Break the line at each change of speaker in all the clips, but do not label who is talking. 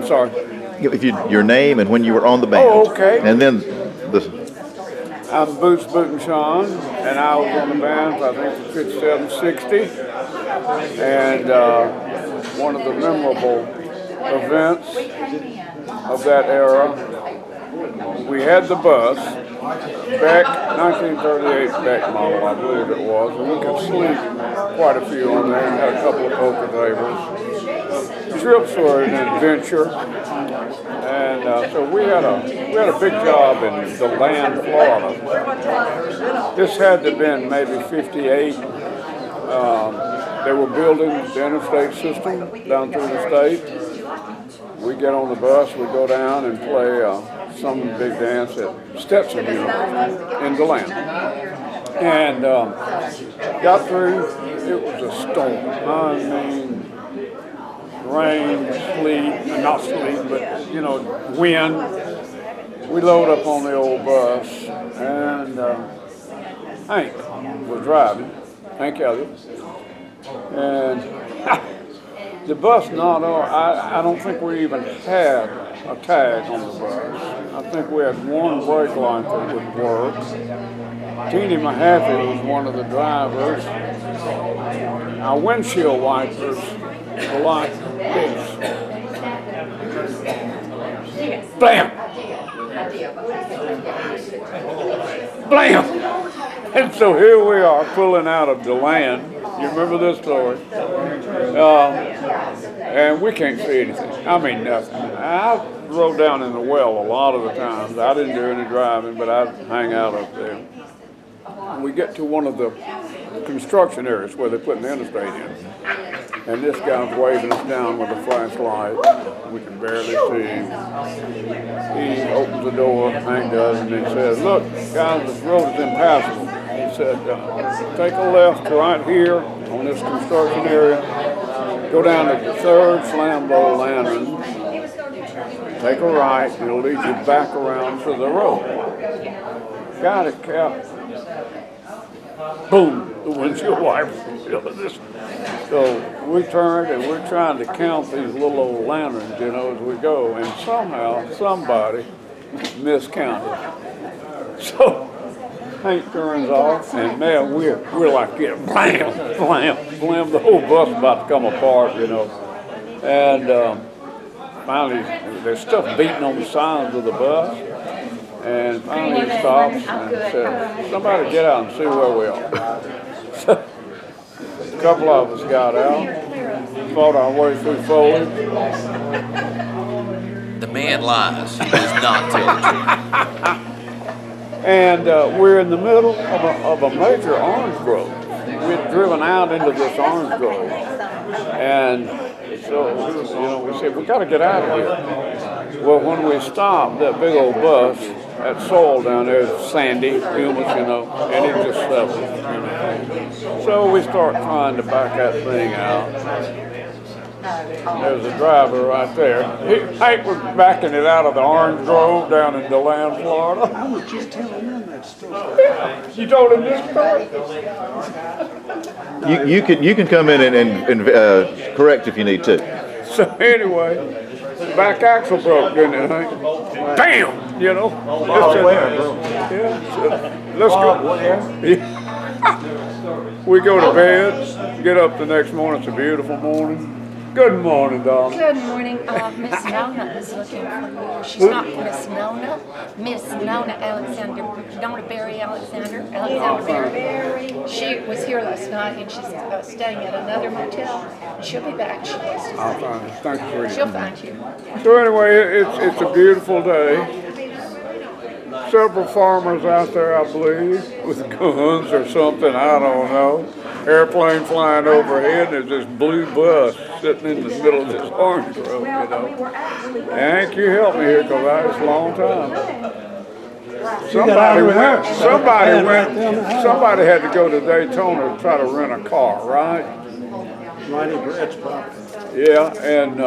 Sorry.
If your name and when you were on the band.
Oh, okay.
And then the
I'm Boots Boot and Sean, and I was on the band, I think, for 57, 60. And one of the memorable events of that era, we had the bus, Beck, 1938 Beck model, I believe it was, and we could sleep quite a few on there and had a couple of poker tables. Trips were an adventure, and so we had a big job in DeLand, Florida. This had to have been maybe 58. They were building the interstate system down through the state. We get on the bus, we go down and play some big dance at Stetson University in DeLand. And got through, it was a storm. I mean, rain, sleet, not sleet, but, wind. We load up on the old bus, and Hank was driving, Hank Elliott, and the bus I don't think we even had a tag on the bus. I think we had one brake line that would work. Teeny Mahaffey was one of the drivers. Our windshield wipers were like this. Blam! Blam! And so here we are pulling out of DeLand. You remember this story? And we can't see anything. I mean, nothing. I rode down in the well a lot of the times. I didn't do any driving, but I'd hang out up there. And we get to one of the construction areas where they're putting the interstate in. And this guy's waving us down with a flashlight. We can barely see him. He opens the door, Hank does, and he says, "Look, guys, this road is impassable." He said, "Take a left right here on this construction area. Go down to the third flambeau lantern. Take a right, and it'll lead you back around to the road." Got it, Cap. Boom, the windshield wiper. So we turned and we're trying to count these little old lanterns, as we go, and somehow somebody miscounted. So Hank turns off, and man, we're like, blam, blam, blam. The whole bus about to come apart, And finally, there's stuff beating on the sides of the bus. And finally he stops and said, "Somebody get out and see where we are." So a couple of us got out, fought our way through foliage.
The man lies. He does not tell the truth.
And we're in the middle of a major orange grove. We'd driven out into this orange grove. And so, we said, "We got to get out of here." Well, when we stopped, that big old bus, that soil down there is sandy, humus, and it just settled. So we start trying to back that thing out. There's a driver right there. Hank was backing it out of the orange grove down in DeLand, Florida.
I was just telling them that story.
You told him this story?
you can come in and correct if you need to.
So anyway, the back axle broke, didn't it, Hank? Bam! Yeah. Let's go. We go to bed, get up the next morning. It's a beautiful morning. Good morning, darling.
Good morning. Miss Nona is looking for you. She's not Miss Nona. Miss Nona Nona Berry Alexander Berry. She was here last night and she's staying at another motel. She'll be back. She wants to
I'll find you. Thank you for you.
She'll find you.
So anyway, it's a beautiful day. Several farmers out there, I believe, with guns or something. I don't know. Airplane flying overhead, and there's this blue bus sitting in the middle of this orange grove, Hank, you help me here, because it's a long time. Somebody had to go to Daytona to try to rent a car, right?
Mighty Brett's property.
Yeah, and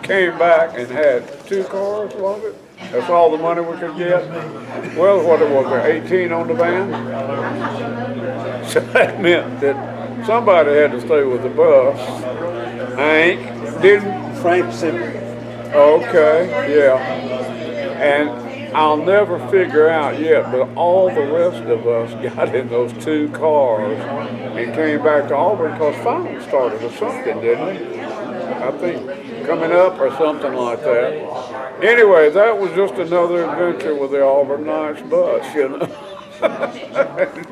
came back and had 2 cars, was it? That's all the money we could get. Well, what it was, 18 on the van? So that meant that somebody had to stay with the bus. Hank didn't.
Frank Simmons.
Okay, yeah. And I'll never figure out yet, but all the rest of us got in those 2 cars and came back to Auburn because finals started or something, didn't it? I think coming up or something like that. Anyway, that was just another adventure with the Auburn Knights bus, you know.